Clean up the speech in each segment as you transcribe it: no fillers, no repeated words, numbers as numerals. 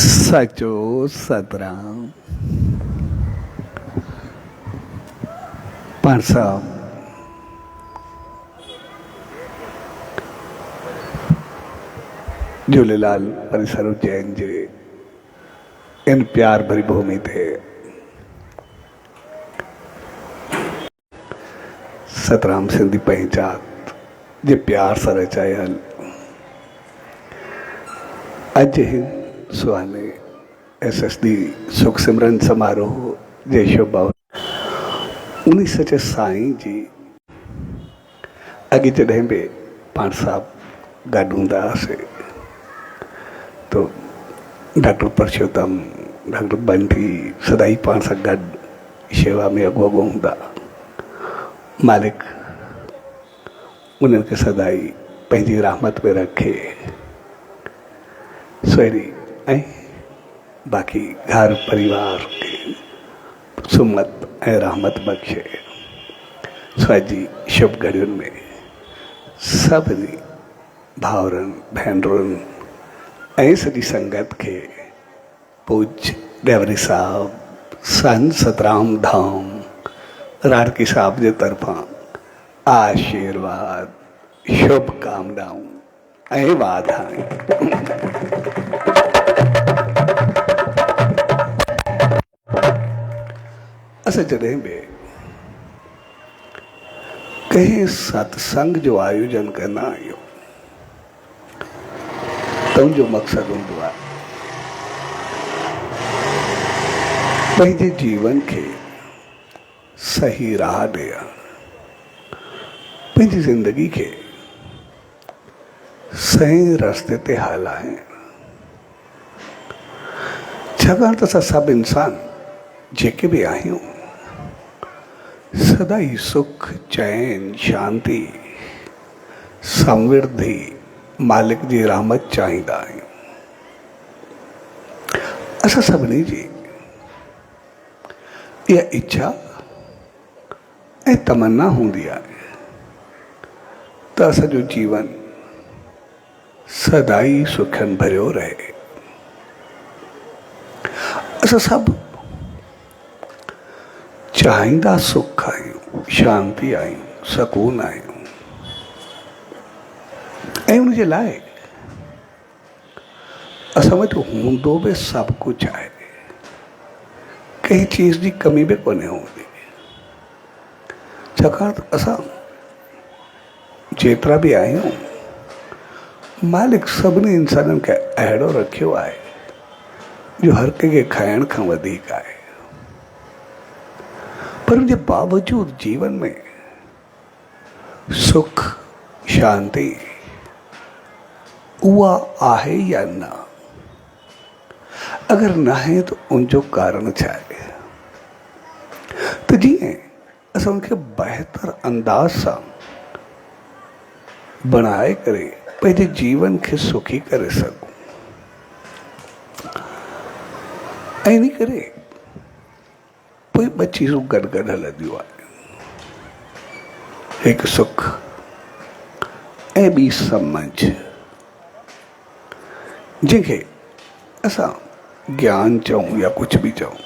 सचो सतराम पाण साहब झूलेलाल परिसर उज्जैन जे इन प्यार भरी भूमि थे सतराम सिंधी पहचान जे प्यार सां रचायल अॼु हिन सुहाने SSD सुख सिमरन समारोह जे शुभ उन्हीं सचे साईं जी अॻे जॾहिं बि पाण साहब गॾु हूंदा हुआसीं तो डॉक्टर परशोत्तम डॉक्टर बंटी सदाई पाण सां गॾु शेवा में अॻो हूंदा। मालिक उन्हनि खे सदाई पंहिंजी रहमत में रखे सोरी ऐं बाक़ी घर परिवार खे सुमत ऐं रहमत बख़्शे। सो जी शुभ घड़ियुनि में सभिनी भाउरनि भेनरुनि ऐं सॼी संगत खे पूज्य डेवरी साहब संत सतराम धाम राणकी साहब जे तरफ़ां आशीर्वाद शुभकामनाऊं ऐं वाधायूं। असां जॾहिं बि कंहिं सत्संग जो आयोजन कंदा आहियूं त उनजो मक़सदु हूंदो आहे पंहिंजे जीवन खे सही राह ॾियणु, पंहिंजी ज़िंदगी खे सही रस्ते ते हलाइणु। छाकाणि त असां सभु इंसान जेके बि आहियूं सदाई सुख चैन शांति समृद्धि मालिक जी रहमत चाहींदा आहियूं। असां सभिनी जी इहा इच्छा ऐं तमन्ना हूंदी आहे त असांजो जीवन सदाई सुखनि भरियो रहे। असां सभु चाहींदा सुख आहियूं, शांति आहियूं, सकून आहियूं ऐं उनजे लाइ असां वटि हूंदो बि सभु कुझु आहे, कंहिं चीज़ जी कमी बि कोन्हे हूंदी। छाकाणि त असां जेतिरा बि आहियूं मालिक सभिनी इंसाननि खे अहिड़ो रखियो आहे जो हर कंहिंखे खाइण खां वधीक आहे, पर उनजे बावजूद जीवन में सुख शांति उहा आहे या न, अगरि न आहे त उनजो कारण छा आहे। त जीअं असां उनखे बहितर अंदाज सां बणाए करे पंहिंजे जीवन खे सुखी करे सघूं ऐं इन करे पोइ ॿ चीज़ूं गॾु गॾु हलंदियूं आहिनि, हिकु सुख ऐं ॿी समझ, जंहिंखे असां ज्ञान चऊं या कुझु बि चऊं।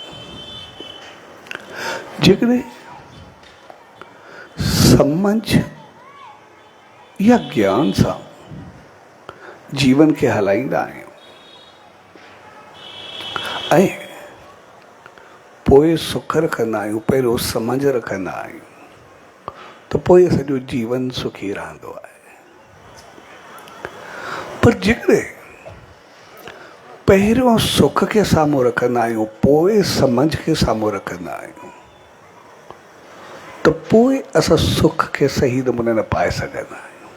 जेकॾहिं समझ या ज्ञान सां जीवन खे हलाईंदा आहियूं ऐं पोइ सुख रखंदा आहियूं, पहिरियों समझ रखंदा आहियूं त पोइ असांजो जीवन सुखी रहंदो आहे। पर जेकॾहिं पहिरियों सुख खे साम्हूं रखंदा आहियूं पोइ समझ खे साम्हूं रखंदा आहियूं त पोइ असां सुख खे सही नमूने न पाए सघंदा आहियूं।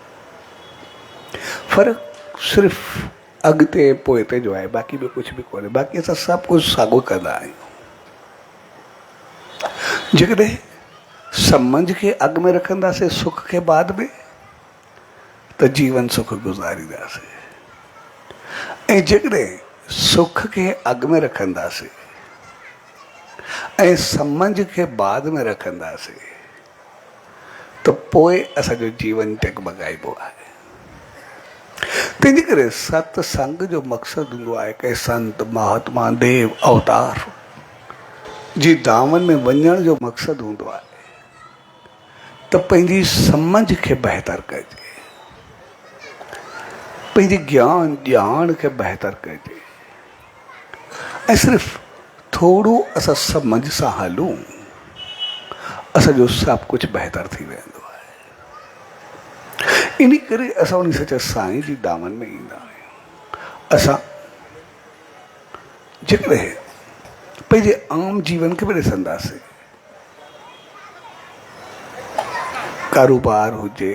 फ़र्क़ु सिर्फ़ु अॻिते पोइते जो आहे, बाक़ी ॿियो कुझु बि कोन्हे। बाक़ी असां सभु कुझु साॻियो कंदा आहियूं। जेकॾहिं समझ खे अॻु में रखंदासीं सुख खे बाद में त जीवन सुख गुज़ारींदासीं, ऐं जेकॾहिं सुख खे अॻु में रखंदासीं ऐं समझ खे बाद में रखंदासीं त पोइ असांजो जीवन टगमगाइबो आहे। तंहिंजे करे सत्संग जो मक़सदु हूंदो आहे के संत महात्मा देव अवतार जी दामन में वञण जो मक़सदु हूंदो आहे त पंहिंजी सम्झ खे बहितर कजे, पंहिंजे ज्ञान ॼाण खे बहितर कजे ऐं सिर्फ़ु थोरो असां सम्झ सां हलूं असांजो सभु कुझु बहितर थी वेंदो आहे। इन करे असां उन सचे साईं जी दामन में ईंदा आहियूं। असां जेकॾहिं पंहिंजे आम जीवन खे बि ॾिसंदासीं, कारोबार हुजे,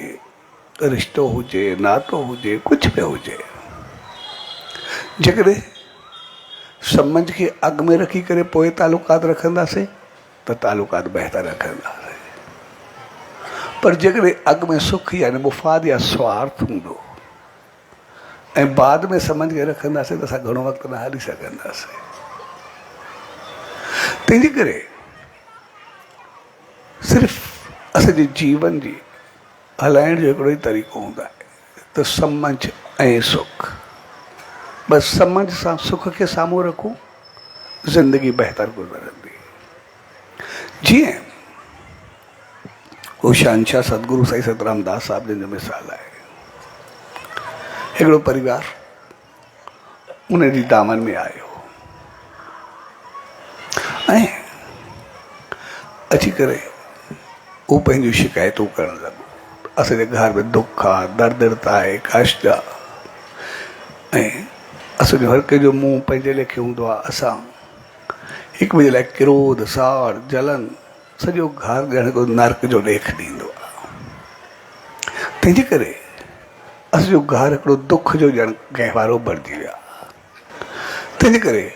रिश्तो हुजे, नातो हुजे, कुझु बि हुजे, जेकॾहिं सम्झ खे अॻ में रखी करे पोइ तालुकात रखंदासीं त तालुकात बहितर रखंदासीं। पर जेकॾहिं अॻ में सुख यानी मुफ़ाद या स्वार्थ हूंदो ऐं बाद में सम्झ खे रखंदासीं त असां घणो वक़्तु न हली सघंदासीं। तंहिंजे करे सिर्फ़ु असांजे जीवन जी हलाइण जो हिकिड़ो ई तरीक़ो हूंदो आहे त सम्झ ऐं सुख। बसि सम्झ सां सुख खे साम्हूं रखूं, ज़िंदगी बहितर गुज़रंदी। जीअं हू शहंशाह सतगुरु साईं सतरामदास साहिब जन जो मिसाल आहे। हिकिड़ो परिवार उन जी दामन में आयो ऐं अची करे हू पंहिंजूं शिकायतूं करणु लॻो। असांजे घर में दुख आहे, दर्द आहे, कष्ट आहे ऐं असांजो हर कंहिंजो मुंहुं पंहिंजे लेखे हूंदो आहे। असां हिकु ॿिए लाइ क्रोध, साड़, जलन, सॼो घर ॼण हिकिड़ो नर्क जो ॾेख ॾींदो आहे। तंहिंजे करे असांजो घर हिकिड़ो दुख जो ॼण गहवारो बणिजी वियो आहे। तंहिंजे करे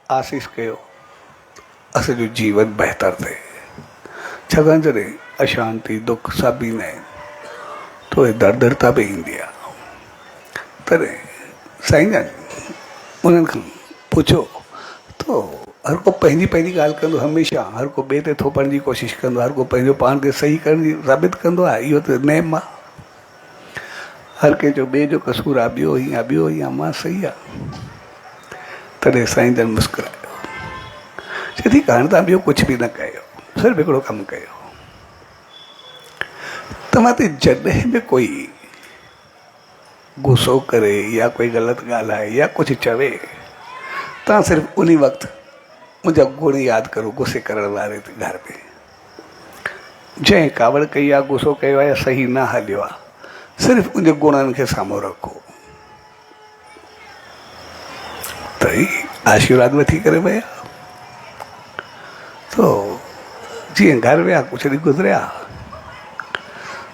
आसीस कयो असांजो जीवन बहितर थिए। छाकाणि जॾहिं अशांती दुख सभु ईंदा आहिनि तो दर्दरता बि ईंदी आहे। तॾहिं साईं जन उन्हनि खां पुछो तो हर को पंहिंजी पंहिंजी ॻाल्हि कंदो, हमेशह हर को ॿिए ते थोपण जी कोशिशि कंदो, हर को पंहिंजो पाण खे सही करण जी साबित कंदो आहे। इहो त नेम आहे। हर कंहिंजो ॿिए जो कसूर आहे, ॿियो ई आहे, ॿियो ई आहे, मां सही आहे। तॾहिं साईं जन मुस्कुरायो, चए ठीकु आहे, हाणे तव्हां ॿियो कुझु बि न कयो, सिर्फ़ु हिकिड़ो कमु कयो। तव्हां ते जॾहिं बि कोई गुस्सो करे या कोई ग़लति ॻाल्हाए या कुझु चवे, तव्हां सिर्फ़ु उन वक़्तु मुंहिंजा गुण यादि करो गुस्से करण वारे ते घर में। जंहिं कावड़ कई आहे, गुस्सो कयो आहे या सही न हलियो आहे, सिर्फ़ु उनजे गुणनि खे साम्हूं रखो त ई आशीर्वाद वठी करे विया। तो जीअं घर विया, कुझु ॾींहं गुज़रिया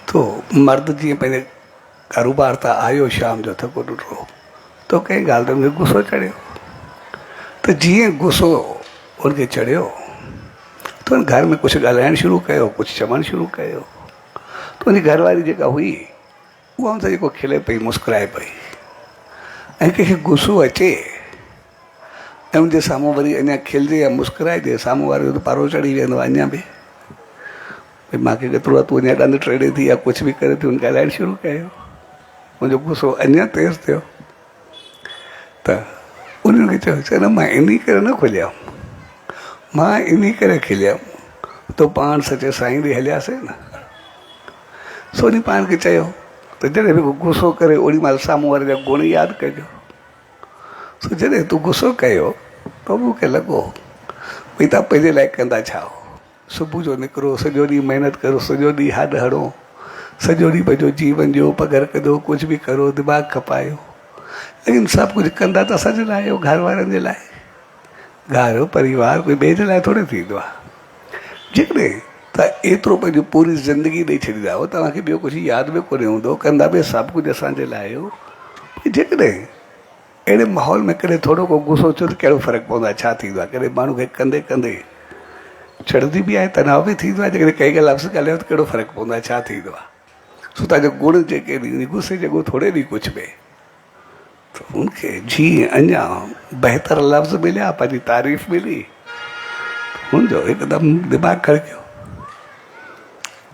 तो मर्द जीअं पंहिंजे कारोबार तां आयो, शाम जो थको ॾुठो तो कंहिं ॻाल्हि ते हुनखे गुस्सो चढ़ियो। त जीअं गुस्सो उनखे चढ़ियो तो हुन घर में कुझु ॻाल्हाइणु शुरू कयो, कुझु चवणु शुरू कयो। त उनजी घरवारी जेका हुई उहा हुन सां जेको खिले पई, मुस्कुराए पई। ऐं कंहिंखे गुस्सो अचे ऐं उनजे साम्हूं वरी अञा खिलजे या मुस्कुराइजे, साम्हूं वारे जो त पारो चढ़ी वेंदो आहे अञा बि। भई मूंखे केतिरो आहे, तूं अञा ॾंद टेड़े थी या कुझु बि करे थी, हुन ॻाल्हाइणु शुरू कयो। मुंहिंजो गुस्सो अञा तेज़ थियो त उन्हनि खे चयो, न मां इन करे न खुलियमि, मां इन करे खिलियमि तो पाण सचे साईं ॾे हलियासीं न। सोनी पाण खे चयो त जॾहिं बि गुस्सो करे ओॾी महिल साम्हूं वारे जा गुण यादि कजो। सो जॾहिं तूं गुस्सो कयो त मूंखे लॻो भई तव्हां पंहिंजे लाइ कंदा छा हो। सुबुह जो निकिरो, सॼो ॾींहुं महिनत करो, सॼो ॾींहुं हॾु हणो, सॼो ॾींहुं पंहिंजो जीवन जो पघर कढो, कुझु बि करो, दिमाग़ु खपायो, लेकिन सभु कुझु कंदा त असांजे लाइ आहियो, घर वारनि जे लाइ। घर परिवार कोई ॿिए जे लाइ थोरी थींदो आहे। जेकॾहिं तव्हां एतिरो पंहिंजो पूरी ज़िंदगी ॾेई छॾींदा आहियो, तव्हांखे ॿियो कुझु यादि बि कोन्हे हूंदो, कंदा बि सभु कुझु असांजे लाइ आहियो। जेकॾहिं अहिड़े माहौल में कॾहिं थोरो को गुस्सो अचो त कहिड़ो फ़र्क़ु पवंदो आहे, छा थींदो आहे। कॾहिं माण्हू खे कंदे कंदे चढ़ंदी बि आहे, तनाव बि थींदो आहे। जेकॾहिं कंहिं लफ़्ज़ ॻाल्हायो त कहिड़ो फ़र्क़ु पवंदो आहे, छा थींदो आहे। सो तव्हांजो गुण जेके गुस्से जेको थोरे ॾींहुं कुझु बि त हुनखे जीअं अञा बहितर लफ़्ज़ मिलिया, पंहिंजी तारीफ़ मिली, हुनजो हिकदमि दिमाग़ु खड़कियो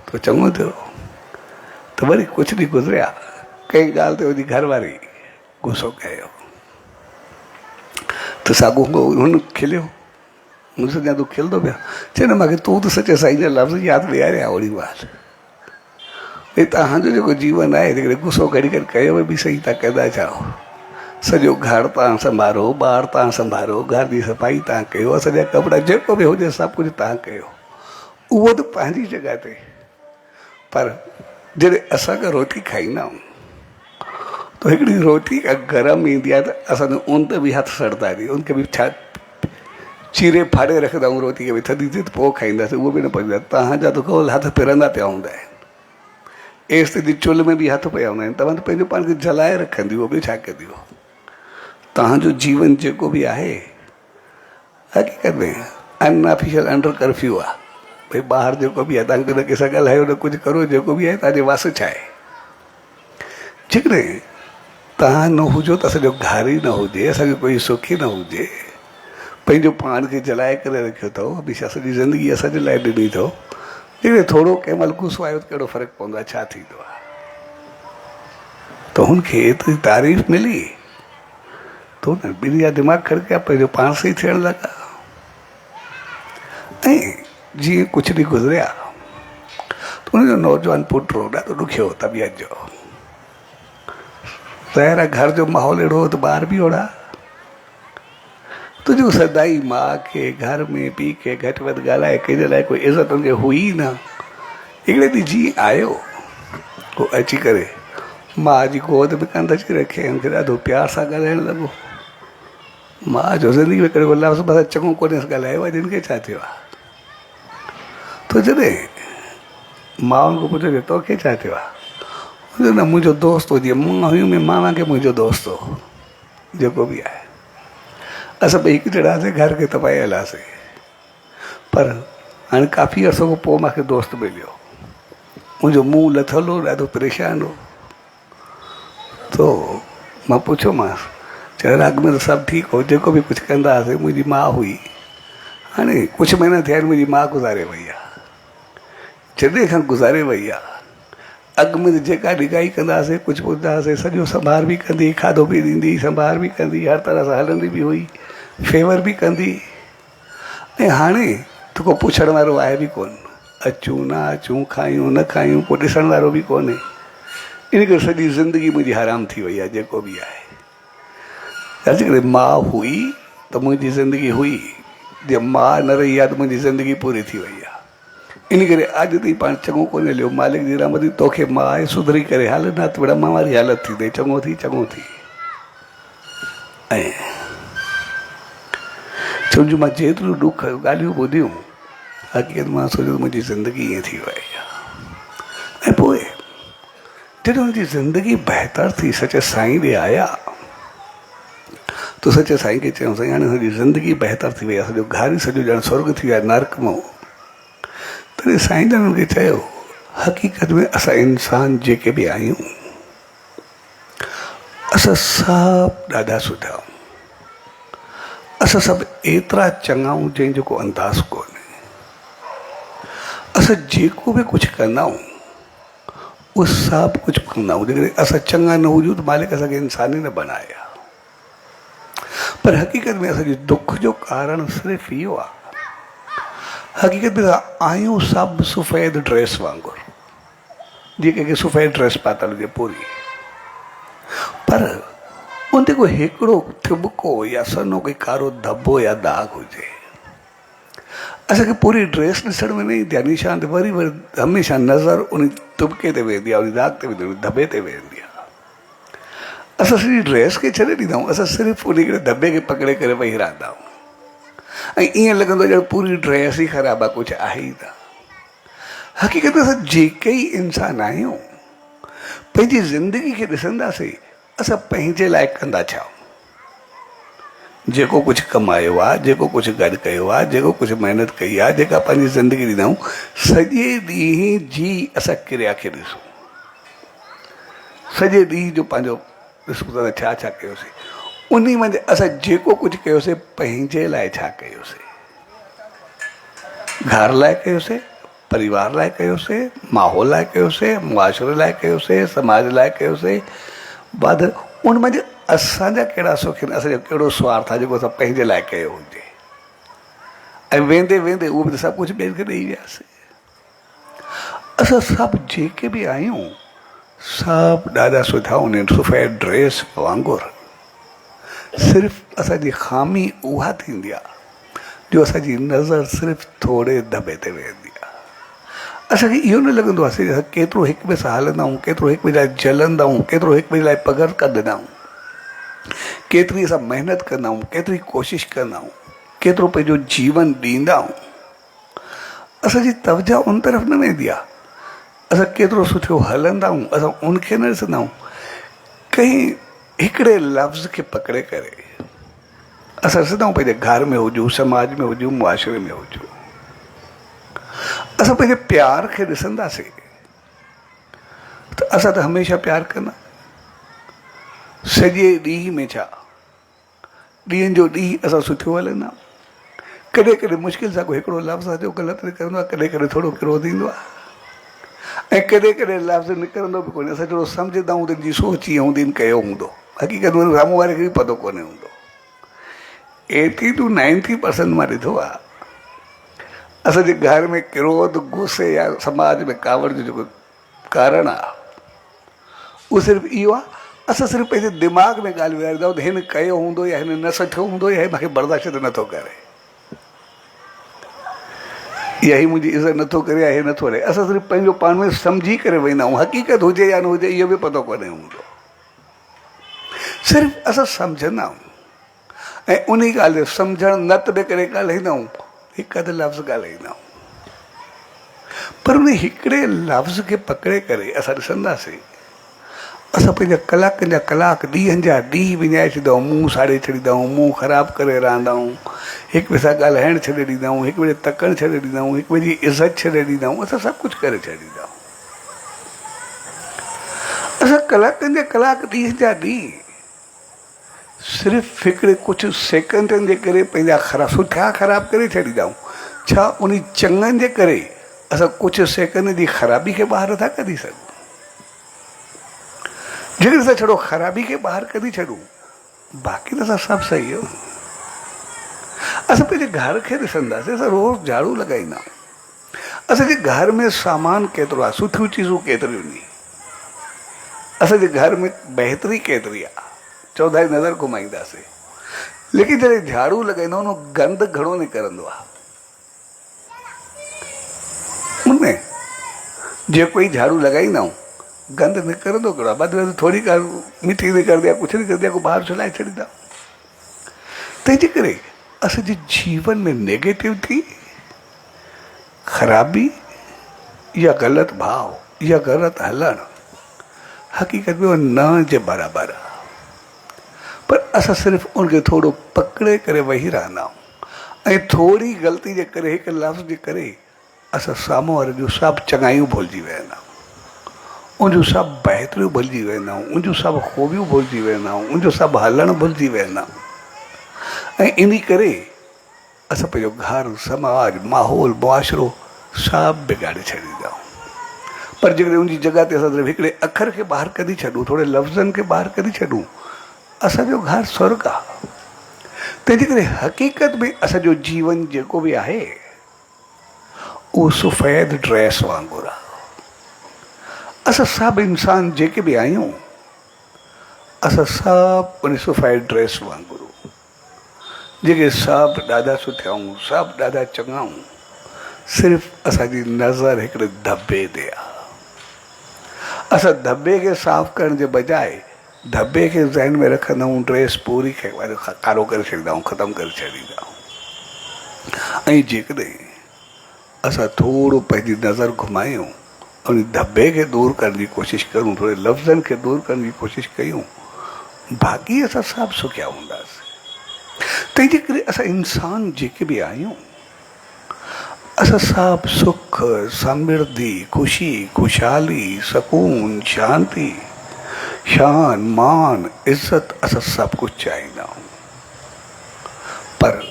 तो चङो थियो। त वरी कुझु ॾींहं गुज़रिया कंहिं ॻाल्हि ते हुनजी घरवारी गुस्सो कयो त साॻियो हुन खिलियो। मुंहिंजो या तूं खिलंदो पिया, चए न मूंखे तूं त सचे साईं जा लफ़्ज़ यादि ॾियारिया ओड़ी ॻाल्हि। भई तव्हांजो जेको जीवन आहे जेकॾहिं गुस्सो कढी करे कयो बि सही था कंदा छा? सॼो घर तव्हां संभालो, ॿार तव्हां संभालो, घर जी सफ़ाई तव्हां कयो, सॼा कपिड़ा जेको बि हुजे सभु कुझु तव्हां कयो, उहो त पंहिंजी जॻह ते। पर जॾहिं असांखे रोटी खाईंदा आहियूं त हिकिड़ी रोटी गरम ईंदी आहे त असां उन ते बि हथु सड़ंदा आहिनि, उनखे बि छा चीरे फाड़े रखंदा आहियूं, रोटी खे बि थधी थिए त पोइ खाईंदासीं, उहो बि न पवंदो आहे। तव्हांजा त केवल हथ फिरंदा पिया हूंदा आहिनि, एसि ताईं चुल्हि में बि हथ पिया हूंदा आहिनि, तव्हां त पंहिंजो पाण खे जलाए रखंदी, उहो बि छा कंदी? तव्हांजो जीवन जेको बि आहे हक़ीक़त में अनऑफिशियल अंडर कर्फ्यू आहे। भई ॿाहिरि जेको बि आहे तव्हांखे न कंहिंसां ॻाल्हायो न कुझु करो, जेको बि आहे तव्हांजे वास छा आहे। जेकॾहिं तव्हां न हुजो त असांजो घर ई न हुजे, असांखे कोई सुख ई न हुजे, पंहिंजो पाण खे जलाए करे रखियो अथव, हमेशह सॼी ज़िंदगी असांजे लाइ ॾिनी अथव। जेकॾहिं थोरो कंहिं महिल गुस्सो आयो त कहिड़ो फ़र्क़ु पवंदो आहे, छा थींदो आहे? त हुनखे एतिरी तारीफ़ मिली तो न ॿिन्ही जा दिमाग़ खड़किया, पंहिंजो पाण सां ई थियणु लॻा। ऐं जीअं कुझु ॾींहं गुज़रिया त हुनजो नौजवान पुटु हो, ॾाढो ॾुखियो तबियत जो, ज़ाहिर आहे घर जो माहौल अहिड़ो हो त ॿार बि ओड़ा। तुंहिंजो सदाई माउ खे घर में पीउ खे घटि वधि ॻाल्हाए कंहिंजे लाइ कोई इज़त हुनखे हुई न। हिकिड़े ॾींहुं जीअं आयो उहो अची करे माउ जी गोद में कंध अची रखे मूंखे ॾाढो प्यार सां ॻाल्हाइणु लॻो। माउ जो ज़िंदगी में कहिड़ो लफ़्ज़ बसि चङो कोन्हे ॻाल्हायो आहे, जिन खे छा थियो आहे? तो जॾहिं माउनि खां पुछो तोखे छा थियो आहे? न मुंहिंजो दोस्त हो, जीअं मां हुयुमि मामा खे मुंहिंजो दोस्त हो, जेको बि आहे असां ॿई हिकु जहिड़ासीं, घर खे तपाए हलियासीं। पर हाणे काफ़ी अर्सो खां पोइ मूंखे दोस्त मिलियो, मुंहिंजो मुंहुं लथल हो, ॾाढो परेशान हो। तो मां पुछियोमांसि, चयो अॻु में त सभु ठीकु हो, जेको बि कुझु कंदा हुआसीं, मुंहिंजी माउ हुई, हाणे कुझु महीना थिया आहिनि मुंहिंजी माउ गुज़ारे वई आहे। जॾहिं खां गुज़ारे वई आहे, अॻु में त जेका निगाही कंदा हुआसीं, कुझु पुछंदा हुआसीं, सॼो संभाल बि कंदी, खाधो बि ॾींदी, संभाल बि कंदी, हर तरह सां हलंदी बि हुई, फेवर बि कंदी। ऐं हाणे त को पुछण वारो आहे बि कोन, अचूं न अचूं, खायूं न खायूं, को ॾिसण वारो बि कोन्हे। इन करे सॼी ज़िंदगी मुंहिंजी हराम थी वई आहे, जेको बि आहे। जेकॾहिं माउ हुई त मुंहिंजी ज़िंदगी हुई, जे माउ न रही आहे त मुंहिंजी ज़िंदगी पूरी थी वई आहे। इन करे अॼु ताईं पाण चङो कोन्हे लियो, मालिक जी रहमत तोखे मां आहे, सुधरी करे हल, न त मां वारी हालत थी, चङो थी चङो थी। ऐं सम्झो मां जेतिरो ॾुख ॻाल्हियूं ॿुधियूं, हक़ीक़त मां सोचियो मुंहिंजी ज़िंदगी ईअं थी वई आहे। ऐं पोइ जॾहिं हुनजी ज़िंदगी बहितर थी, सचे साईं ॾे आया त सचे साईं खे चयूं, साईं हाणे सॼी ज़िंदगी बहितर थी वई आहे, सॼो घर ई सॼो ॼण स्वर्ग थी वियो आहे, नर्क मां। तॾहिं साईं जन हुनखे चयो, हक़ीक़त में असां इंसान जेके बि आहियूं, असां सभु ॾाढा सुठा आहियूं, असां सभु एतिरा चङा आहियूं जंहिंजो को अंदाज़ कोन्हे। असां जेको बि कुझु कंदा आहियूं उहो सभु कुझु कंदा आहियूं, जेकॾहिं असां चङा न हुजूं त मालिक असांखे इंसान ई न बनाया। पर हक़ीक़त में असांजे दुख जो कारण सिर्फ़ु इहो आहे, हक़ीक़त में आहियूं सभु सफ़ेद ड्रेस वांगुरु, जीअं कंहिंखे सफ़ेद ड्रेस पातल हुजे पूरी, पर उन ते कोई हिकिड़ो थिॿको या सन्हो कोई कारो धॿो या दाग हुजे। असांखे पूरी ड्रेस ॾिसण में न ईंदी आहे, निशान ते वरी वरी हमेशह नज़र उन तुबके ते वेंदी आहे, उन दाग ते वेंदी आहे, धॿे ते वेंदी आहे। असां सॼी ड्रेस खे छॾे ॾींदा आहियूं, असां सिर्फ़ु उन धॿे खे पकिड़े करे वेही रहंदा आहियूं, ऐं ईअं लॻंदो आहे ॼण पूरी ड्रेस ई ख़राबु आहे, कुझु आहे ई न। हक़ीक़त में असां जेके ई इंसान आहियूं, पंहिंजी ज़िंदगी खे ॾिसंदासीं, असां पंहिंजे लाइ कंदा छा? जेको कुझु कमायो आहे, जेको कुझु गॾु कयो आहे, जेको कुझु महिनत कई आहे, जेका पंहिंजी ज़िंदगी ॾींदा आहियूं, सॼे ॾींहं जी असां क्रिया खे ॾिसूं, सॼे ॾींहं जो पंहिंजो ॾिसूं त छा छा कयोसीं, उन मंझि असां जेको कुझु कयोसीं पंहिंजे लाइ छा कयोसीं, घर लाइ कयोसीं, परिवार लाइ कयोसीं, माहौल लाइ कयोसीं, मुआशरे लाइ कयोसीं, समाज लाइ कयोसीं, बाद उन में असांजा कहिड़ा सुख आहिनि, असांजो कहिड़ो स्वार्थ आहे जेको असां पंहिंजे लाइ कयो हुजे। ऐं वेंदे वेंदे उहो बि सभु कुझु ॿियनि खे ॾेई वियासीं। असां सभु जेके बि आहियूं सभु ॾाढा सुठा हूंदा आहिनि, सफ़ेद ड्रेस वांगुरु। सिर्फ़ु असांजी ख़ामी उहा थींदी आहे जो असांजी नज़र सिर्फ़ु थोरे दॿे ते वेंदी आहे। असांखे इहो न लॻंदो आहे असां केतिरो हिक ॿिए सां हलंदा आहियूं, केतिरो हिक ॿिए लाइ जलंदा आहियूं, केतिरो हिक ॿिए लाइ पघर कढंदा आहियूं, केतिरी असां महिनत कंदा आहियूं, केतिरी कोशिशि कंदा आहियूं, केतिरो पंहिंजो जीवन ॾींदा आहियूं। असांजी तवजा उन तरफ़ न वेंदी आहे। असां केतिरो सुठो हलंदा आहियूं, असां उनखे न ॾिसंदा आहियूं। कंहिं हिकिड़े लफ़्ज़ खे पकिड़े करे असां ॾिसंदा आहियूं पंहिंजे घर में हुजूं, समाज में हुजूं, मुआशरे में हुजूं, असां पंहिंजे प्यार खे ॾिसंदासीं त असां त हमेशह प्यारु कंदा। सॼे ॾींहं में छा ॾींहंनि जो ॾींहुं असां सुठो हलंदा। कॾहिं कॾहिं मुश्किल सां कोई हिकिड़ो लफ़्ज़ आहे जो ग़लति निकिरंदो आहे, कॾहिं कॾहिं थोरो क्रोध ईंदो आहे, ऐं कॾहिं कॾहिं लफ़्ज़ निकिरंदो बि कोन्हे। असां थोरो सम्झंदा आहियूं त जी सोच ईअं हूंदी, कयो हूंदो, हक़ीक़त में साम्हूं वारे खे बि पतो कोन्हे हूंदो। 80-90% मां ॾिठो आहे असांजे घर में क्रोध, गुस्से या समाज में कावड़ जो जेको कारण आहे उहो सिर्फ़ु इहो आहे, असां सिर्फ़ु पंहिंजे दिमाग़ में ॻाल्हि विहारींदा आहियूं त हिन कयो हूंदो या हिन न सठियो हूंदो या मूंखे बर्दाश्त नथो करे, या ही मुंहिंजी इज़त नथो करे या हे नथो रहे। असां सिर्फ़ु पंहिंजो पाण में सम्झी करे वेंदा आहियूं, हक़ीक़त हुजे या न हुजे इहो बि पतो कोन्हे हूंदो। सिर्फ़ु असां सम्झंदा आहियूं ऐं उन ॻाल्हि जो सम्झणु न त करे ॻाल्हाईंदा आहियूं, हिकु अधु लफ़्ज़ ॻाल्हाईंदा आहियूं, पर उन हिकिड़े लफ़्ज़ खे पकिड़े करे असां ॾिसंदासीं असां पंहिंजा कलाकनि जा कलाक, ॾींहंनि जा ॾींहं विञाए छॾींदा आहियूं, मुंहुं साड़े छॾींदा आहियूं, मुंहुं ख़राबु करे रहंदा आहियूं, हिक ॿिए सां ॻाल्हाइणु छॾे ॾींदा आहियूं, हिक ॿिए तकणु छॾे ॾींदा आहियूं, हिक ॿिए जी इज़त छॾे ॾींदा आहियूं, असां सभु कुझु करे छॾींदा आहियूं। असां कलाकनि जा कलाक, ॾींहं जा ॾींहं सिर्फ़ु हिकिड़े कुझु सेकंडनि जे करे पंहिंजा सुठा ख़राबु करे छॾींदा आहियूं। छा उन चङनि जे करे असां कुझु सेकंड जी ख़राबी खे ॿाहिरि नथा कढी सघूं? जेकॾहिं असां छड़ो ख़राबी खे ॿाहिरि कढी छॾूं, बाक़ी त असां सभु सही आहियूं। असां पंहिंजे घर खे ॾिसंदासीं, असां रोज़ु झाड़ू लॻाईंदा आहियूं, असांजे घर में सामान केतिरो आहे, सुठियूं चीज़ूं केतिरियूं आहिनि, असांजे घर में बहितरी केतिरी आहे, चौधाई नज़र घुमाईंदासीं, लेकिन जॾहिं झाड़ू लॻाईंदा आहियूं न गंद घणो निकिरंदो आहे। उनमें जेको ई झाड़ू लॻाईंदा आहियूं गंद निकिरंदो कहिड़ो आहे, बाद थोरी ॻाल्हि मिठी निकिरंदी आहे, कुझु निकिरंदी आहे, को ॿाहिरि छुलाए छॾींदा। तंहिंजे करे असांजे जीवन में नेगेटिविटी, ख़राबी या ग़लति भाव या ग़लति हलणु हक़ीक़त में न जे बराबरि आहे, पर असां सिर्फ़ु उनखे थोरो पकिड़े करे वेही रहंदा आहियूं ऐं थोरी ग़लती जे करे, हिकु लफ़्ज़ जे करे असां साम्हूं वारे जूं सभु चङायूं भुलिजी वेंदा आहियूं, उनजूं सभु बहितरियूं भुलिजी वेंदा आहियूं, उनजूं सभु ख़ूबियूं भुलिजी वेंदा आहियूं, उनजो सभु हलणु भुलिजी वेंदा आहियूं। ऐं इन करे असां पंहिंजो घरु, समाज, माहौल, मुआशिरो सभु बिगाड़े छॾींदा आहियूं। पर जेकॾहिं उनजी जॻह ते असां सिर्फ़ु हिकिड़े अखर खे ॿाहिरि कढी छॾूं, थोरे लफ़्ज़नि खे ॿाहिरि कढी छॾूं, असांजो घरु स्वर्ग आहे। तंहिंजे करे हक़ीक़त में असांजो जीवन जेको बि आहे उहो सफ़ेद ड्रेस वांगुरु आहे। असां सभु इंसान जेके बि आहियूं, असां सभु उन सफ़ेद ड्रेस वांगुरु, जेके सभु ॾाढा सुठा आहियूं, सभु ॾाढा चङा आहियूं, सिर्फ़ु असांजी नज़र हिकिड़े धॿे ते आहे। असां धॿे खे साफ़ु करण जे बजाए धॿे खे ज़हन में रखंदा आहियूं, ड्रेस पूरी खे कारो करे छॾींदा आहियूं, ख़तमु करे छॾींदा आहियूं। ऐं जेकॾहिं असां थोरो पंहिंजी नज़र घुमायूं, उन धॿे खे दूरि करण जी कोशिशि करूं, थोरे लफ़्ज़नि खे दूरि करण जी कोशिशि कयूं, बाक़ी असां सभु सुखिया हूंदासीं। तंहिंजे करे असां इंसान जेके बि आहियूं, असां सभु सुख, समृद्धि, ख़ुशी, ख़ुशहाली, सकून, शांती, शान, मान, इज़त, असां सभु कुझु चाहींदा आहियूं। पर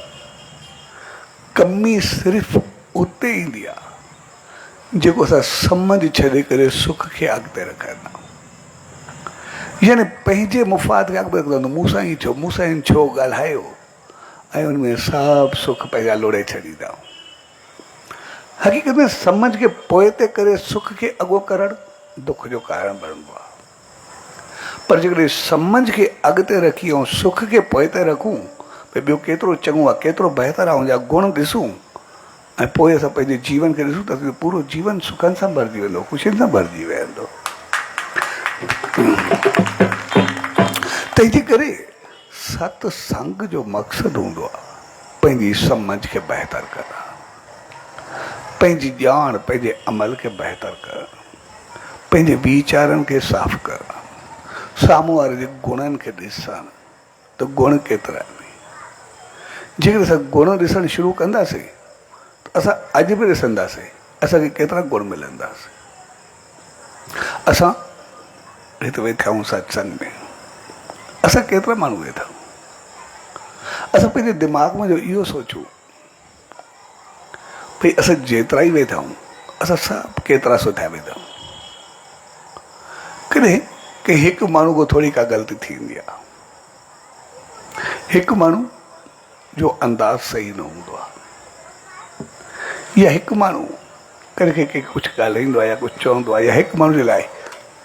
कमी सिर्फ़ु उते ईंदी आहे जेको असां सम्झ छॾे करे सुख खे अॻिते रखंदा यानी पंहिंजे मुफ़ाद खे अॻिते रखंदो मूं सां ई छो ॻाल्हायो ऐं उन में सभु सुख पंहिंजा लोड़े छॾींदा। हक़ीक़त में सम्झ खे पोइ ते करे सुख खे अॻो करणु दुख जो कारण बणंदो आहे। पर जेकॾहिं सम्झ खे अॻिते रखी ऐं सुख खे पोइ ते रखूं भई ॿियो केतिरो चङो आहे केतिरो बहितर आहे उनजा गुण ॾिसूं ऐं पोइ असां पंहिंजे जीवन खे ॾिसूं त पूरो जीवन सुखनि सां भरिजी वेंदो ख़ुशियुनि सां भरिजी वेंदो। तंहिंजे करे सत्संग जो मक़सदु हूंदो आहे पंहिंजी सम्झ खे बहितर करणु पंहिंजी ॼाण पंहिंजे अमल खे बहितर करणु पंहिंजे वीचारनि खे साफ़ करणु साम्हूं वारे जे गुणनि खे ॾिसणु त गुण केतिरा आहिनि। जेकर असां गुण ॾिसणु शुरू कंदासीं त असां अॼु बि ॾिसंदासीं असांखे केतिरा गुण मिलंदासीं। असां हिते वेठा आहियूं सत्संग में असां केतिरा माण्हू वेठा आहियूं। असां पंहिंजे दिमाग़ में जो इहो सोचूं भई असां जेतिरा ई वेठा आहियूं असां सभु केतिरा सुठा वेठा आहियूं। कॾहिं कि हिकु माण्हू खां थोरी का ग़लती थींदी आहे हिकु माण्हू जो अंदाज़ सही न हूंदो आहे या हिकु माण्हू कॾहिं कंहिं कुझु ॻाल्हाईंदो आहे या कुझु चवंदो आहे या हिकु माण्हू जे लाइ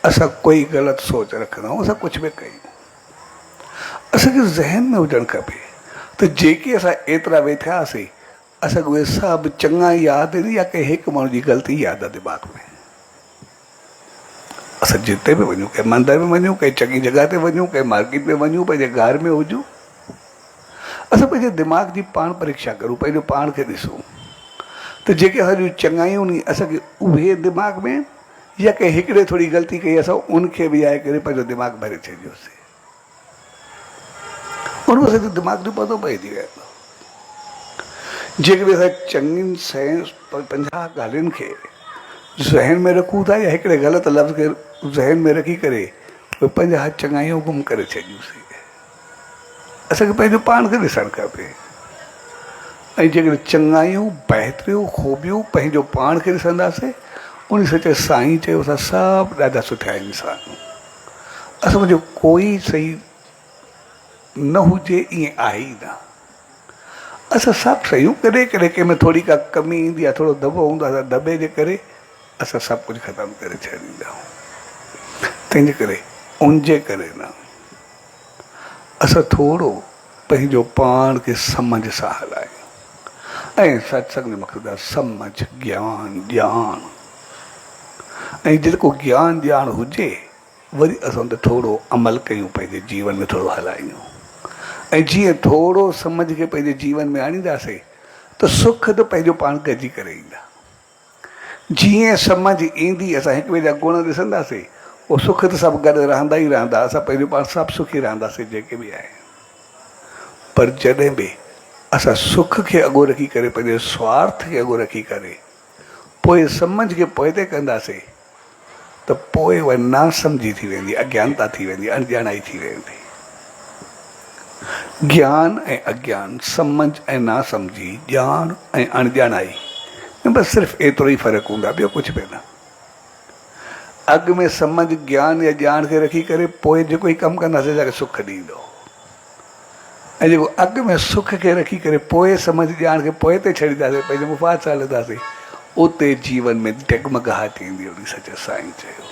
असां कोई ग़लति सोच रखंदा आहियूं असां कुझु बि कयूं असांखे ज़हन में हुजणु खपे त जेके असां एतिरा वेठा हुआसीं असांखे उहे सभु चङा यादि आहिनि या कंहिं हिकु माण्हू जी ग़लती यादि आहे दिमाग़ में। असां जिते बि वञूं कंहिं मंदर में वञूं कंहिं चङी जॻह ते वञूं कंहिं मार्केट में वञूं पंहिंजे घर में हुजूं असां पंहिंजे दिमाग़ जी पाण परीक्षा करूं पंहिंजो पाण खे ॾिसूं त जेके असांजूं चङायूं नी असांखे उहे दिमाग़ में या कंहिं हिकिड़े थोरी ग़लती कई असां उनखे विहाए करे पंहिंजो दिमाग़ भरे छॾियोसीं उन असांजो दिमाग़ जो पतो पइजी वेंदो। जेकॾहिं असां चङियुनि 50 ॻाल्हियुनि खे ज़हन में रखूं था या हिकिड़े ग़लति लफ़्ज़ खे ज़हन में रखी करे उहे 50 चङायूं गुम करे छॾियूंसीं। असांखे पंहिंजो पाण खे ॾिसणु खपे ऐं जेकॾहिं चङायूं बहितरियूं ख़ूबियूं पंहिंजो पाण खे ॾिसंदासीं उन सचे साईं चयो असां सभु ॾाढा सुठा इंसान असां मुंहिंजो कोई सही न हुजे ईअं आहे ई न असां सभु सहियूं कॾहिं कॾहिं कंहिंमें थोरी का कमी ईंदी आहे थोरो दॿो हूंदो आहे असां दॿे जे करे असां सभु कुझु ख़तमु करे छॾींदा आहियूं। तंहिंजे करे उनजे करे न असां थोरो पंहिंजो पाण खे सम्झ सां हलायूं ऐं सत्संग जो मक़सदु आहे सम्झ ज्ञान ॼाण ऐं जेको ज्ञान ॼाण हुजे वरी असां त थोरो अमल कयूं पंहिंजे जीवन में थोरो हलायूं ऐं जीअं थोरो सम्झ खे पंहिंजे जीवन में आणींदासीं त सुख त पंहिंजो पाण गॾिजी करे ईंदा। जीअं सम्झ ईंदी असां हिक ॿिए जा गुण ॾिसंदासीं उहो सुख त सभु गॾु रहंदा ई रहंदा असां पंहिंजो पाण सभु सुखी रहंदासीं जेके बि आहिनि। पर जॾहिं बि असां सुख खे अॻो रखी करे पंहिंजे स्वार्थ खे अॻो रखी करे पोइ सम्झ खे पोइ ते कंदासीं त पोइ उहा नासमझी थी वेंदी अज्ञानता थी वेंदी अणॼाणाई थी वेंदी। ज्ञान ऐं अज्ञान सम्झ ऐं नासमझी ॼाण ऐं अणॼाणाई बसि सिर्फ़ु एतिरो ई फ़र्क़ु हूंदो आहे ॿियो कुझु बि न। अॻु में सम्झ ज्ञान या ॼाण खे रखी करे पोइ जेको ई कमु कंदासीं असांखे सुख ॾींदो ऐं जेको अॻु में सुख खे रखी करे पोइ सम्झ ॼाण खे पोइ ते छॾींदासीं पंहिंजे मुफ़ाद सां हलंदासीं उते जीवन में डगमगाहट ईंदी हुई सच साईं चयो।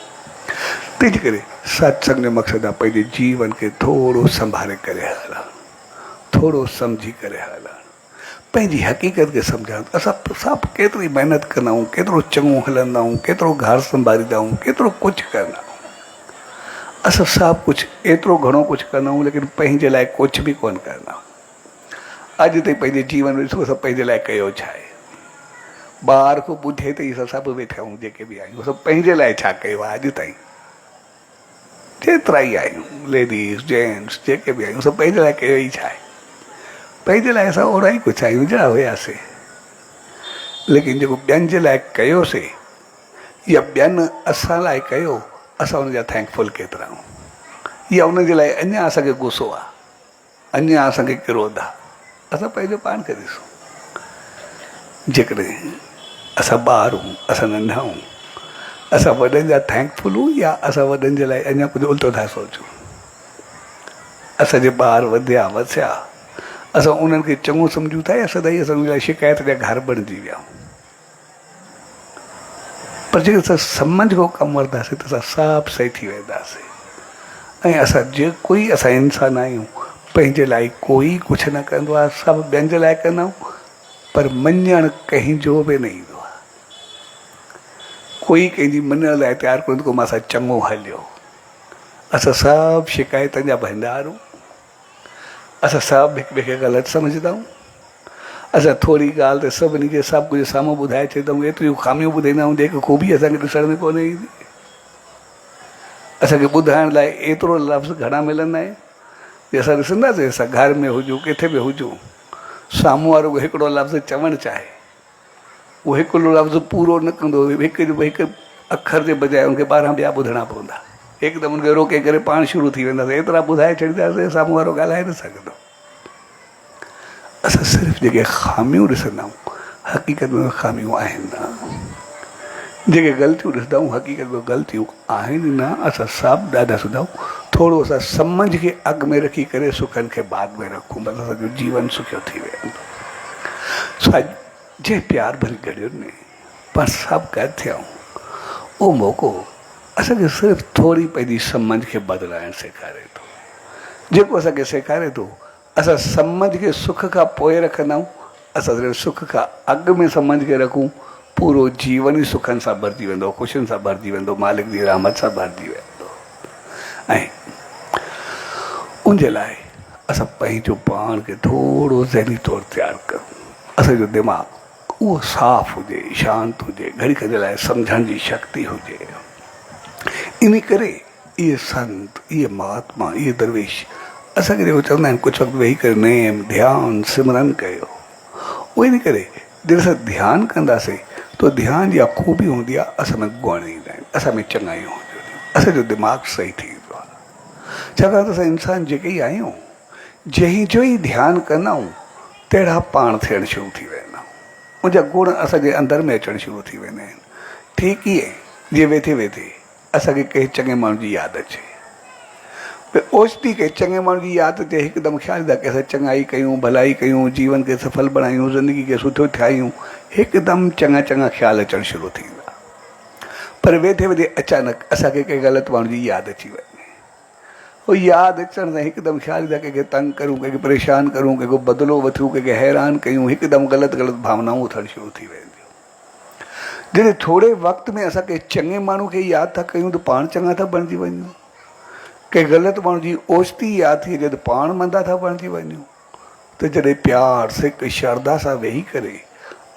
तंहिंजे करे सत्संग जो मक़सदु आहे पंहिंजे जीवन खे थोरो संभाले करे हलणु थोरो सम्झी करे हलणु पंहिंजी हक़ीक़त खे सम्झणु। असां सभु केतिरी महिनत कंदा आहियूं केतिरो चङो हलंदा आहियूं केतिरो घर संभालींदा आहियूं केतिरो कुझु कंदा आहियूं असां सभु कुझु एतिरो घणो कुझु कंदा आहियूं लेकिन पंहिंजे लाइ कुझु बि कोन कंदा आहियूं। अॼु ताईं पंहिंजे जीवन में ॾिसो असां पंहिंजे लाइ कयो छा आहे ॿार को ॿुधे त असां सभु वेठा आहियूं जेके बि आहियूं असां पंहिंजे लाइ छा कयो आहे अॼु ताईं जेतिरा ई आहियूं लेडीज़ जेंट्स जेके बि आहियूं असां पंहिंजे लाइ कयो ई छा आहे पंहिंजे लाइ असां ओड़ा ई कुझु आहियूं जहिड़ा हुयासीं लेकिन जेको ॿियनि जे लाइ कयोसीं या ॿियनि असां लाइ कयो असां हुनजा थैंकफुल केतिरा आहियूं या हुनजे लाइ अञा असांखे गुस्सो आहे अञा असांखे क्रोध आहे असां पंहिंजो पाण खे ॾिसूं। जेकॾहिं असां ॿार हूं, असां नंढा हूं, असां वॾनि जा थैंकफुल हूं या असां वॾनि जे लाइ अञा कुझु उल्टो था सोचूं। असांजे ॿार वधिया वसिया, असां उन्हनि खे चङो सम्झूं था या सदाई असां उन लाइ शिकायत जा घर बणिजी विया। पर जेके असां सम्झ खां कमु वठंदासीं त असां सभु सही थी वेंदासीं। ऐं असां जेको ई असां इंसान आहियूं, पंहिंजे लाइ कोई कुझु न कंदो आहे, सभु ॿियनि जे लाइ कंदा आहियूं, पर मञणु कंहिंजो बि न ईंदो आहे। कोई कंहिंजी मञण लाइ तयारु कोन्हे को मां सां चङो हलियो। असां सभु शिकायतनि जा भंडार आहियूं, असां सभु हिक ॿिए खे ग़लति सम्झंदा आहियूं। असां थोरी ॻाल्हि ते सभिनी खे सभु कुझु साम्हूं ॿुधाए छॾींदा आहियूं, एतिरियूं खामियूं ॿुधाईंदा आहियूं जेके ख़ूबी असांखे ॾिसण में कोन्हे ईंदी। असांखे ॿुधाइण लाइ एतिरो लफ़्ज़ घणा मिलंदा आहिनि जे असां ॾिसंदासीं, असां घर में हुजूं किथे बि हुजूं, साम्हूं वारो हिकिड़ो लफ़्ज़ चवणु चाहे, उहो हिकिड़ो लफ़्ज़ पूरो न कंदो, हिकु अखर जे बजाए उनखे 12 ॿिया ॿुधणा पवंदा। हिकदमि उनखे रोके करे पाण शुरू थी वेंदासीं, एतिरा ॿुधाए छॾींदासीं साम्हूं वारो ॻाल्हाए न सघंदो। असां सिर्फ़ु जेके खामियूं ॾिसंदा आहियूं, हक़ीक़त में खामियूं आहिनि न। जेके ग़लतियूं ॾिसंदा आहियूं, हक़ीक़त में ग़लतियूं आहिनि न। असां सभु ॾाढा सुठा आहियूं, थोरो असां सम्झ खे अॻु में रखी करे सुखनि खे बाद में रखूं, बसि असांजो जीवन सुखियो थी वेंदो। जे प्यार भरी घड़ियुनि में पाण सभु गॾु थियूं, उहो मौक़ो असांखे सिर्फ़ु थोरी पंहिंजी सम्झ खे बदिलाइणु सेखारे थो। जेको असांखे सेखारे थो, असां सम्झ खे सुख खां पोइ रखंदा आहियूं, असां सिर्फ़ु सुख खां अॻु में सम्झ खे रखूं, पूरो जीवन ई सुखनि सां भरिजी वेंदो, ख़ुशियुनि सां भरिजी वेंदो, मालिक जी रहमत सां भरिजी वेंदो। ऐं उनजे लाइ असां पंहिंजो पाण खे थोरो ज़हनी तौरु तयारु कयूं, असांजो दिमाग़ उहो साफ़ हुजे, शांति हुजे, घड़ी घड़ी लाइ सम्झण जी शक्ति हुजे। इन करे इहे संत, इहे महात्मा, इहे दरवेश असांखे जेको चवंदा आहिनि कुझु वक़्तु वेही करे नेम ध्यानु सिमरन कयो। उहो इन करे जॾहिं असां ध्यानु कंदासीं त ध्यानु जी खूबी हूंदी आहे, असां में गुण ईंदा आहिनि, असां में चङायूं हूंदियूं आहिनि, असांजो दिमाग़ु सही थी वेंदो आहे। छाकाणि त असां इंसान जेके ई आहियूं, जंहिंजो ई ध्यानु कंदा आहियूं तहिड़ा पाण थियणु शुरू थी वेंदा आहियूं, उनजा गुण असांजे अंदरि में अचणु शुरू थी वेंदा आहिनि। ठीकु ई आहे जीअं वेठे वेठे असांखे कंहिं चङे माण्हू जी यादि अचे, ओचिती कंहिं चङे माण्हू जी यादि अचे, हिकदमि ख़्यालु ईंदा की असां चङाई कयूं, भलाई कयूं, जीवन खे सफल बणायूं, ज़िंदगी खे सुठो ठाहियूं, हिकदमि चङा चङा ख़्याल अचणु शुरू थी वेंदा। पर वेठे वेठे अचानक असांखे कंहिं ग़लति माण्हू जी यादि अची वञे, उहो यादि अचण सां हिकदमि ख़्यालु ईंदा कंहिंखे तंग करूं, कंहिंखे परेशान करूं, कंहिंखे बदिलो वठूं, कंहिंखे हैरान कयूं, हिकदमि ग़लति ग़लति भावनाऊं उथणु शुरू थी वेंदियूं। जॾहिं थोरे वक़्त में असां कंहिं चङे माण्हू खे यादि था कयूं त पाण चङा था बणिजी वञूं, कंहिं ग़लति माण्हू जी ओचिती यादि थी अचे त पाण मंदा था बणिजी वञूं। त जॾहिं प्यार सिक श्रद्धा सां वेही करे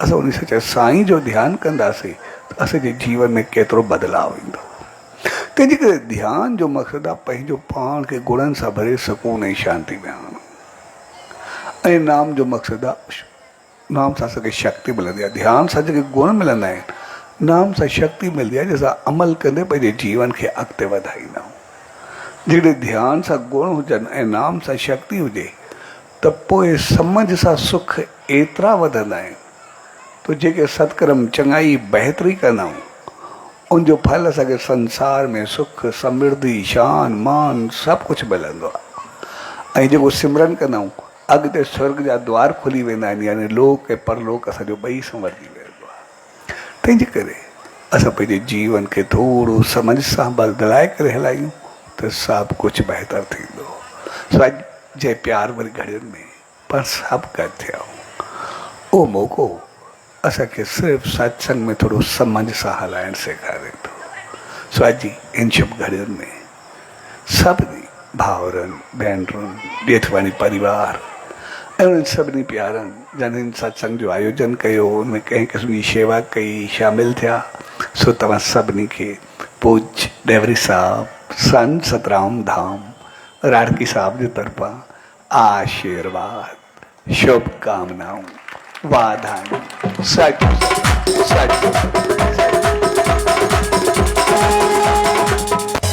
असां उन सचे साईं जो ध्यानु कंदासीं त असांजे जीवन में केतिरो बदिलाव ईंदो। तंहिंजे करे ध्यानु जो मक़सदु आहे पंहिंजो पाण खे गुणनि सां भरे सुकून ऐं शांती में आणणु, ऐं नाम जो मक़सदु आहे नाम सां असांखे शक्ति मिलंदी आहे। ध्यान सां जेके गुण मिलंदा आहिनि, नाम सां शक्ति मिलंदी आहे, जंहिंसां अमल कंदे पंहिंजे जीवन खे अॻिते वधाईंदा आहियूं। जॾहिं ध्यान सां गुण हुजनि ऐं नाम सां शक्ति हुजे त पोइ सम्झ सां सुख एतिरा वधंदा आहिनि त जेके सत्कर्म चङाई बहितरी कंदा आहियूं, उनजो फल असांखे संसार में सुख समृद्धि शान मान सभु कुझु मिलंदो आहे। ऐं जेको सिमरन कंदा आहियूं, अॻिते स्वर्ग जा द्वार खुली वेंदा आहिनि, यानी लोक ऐं परलोक असांजो ॿई संवरजी वेंदो आहे। तंहिंजे करे असां पंहिंजे जीवन खे थोरो समझ सां बदिलाए करे हलायूं त सभु कुझु बहितर थींदो। जे प्यार वारी घड़ियुनि में पाण सभु गॾु थिया, उहो मौक़ो असांखे सिर्फ़ु सत्संग में थोरो समझ सां हलाइणु सेखारे थो। सो अॼु इन शुभ घड़ियुनि में सभिनी भाउरनि भेनरुनि ॾेठवाणी परिवार ऐं उन्हनि सभिनी प्यारनि जंहिं सत्संग जो आयोजन कयो, उनमें कंहिं क़िस्म जी शेवा कई, शामिल थिया, सो तव्हां सभिनी खे पूज्य डेवरी साहब संत सतराम धाम राड़की साहब जे तरफ़ां आशीर्वाद शुभकामनाऊं वाधायूं। सच सच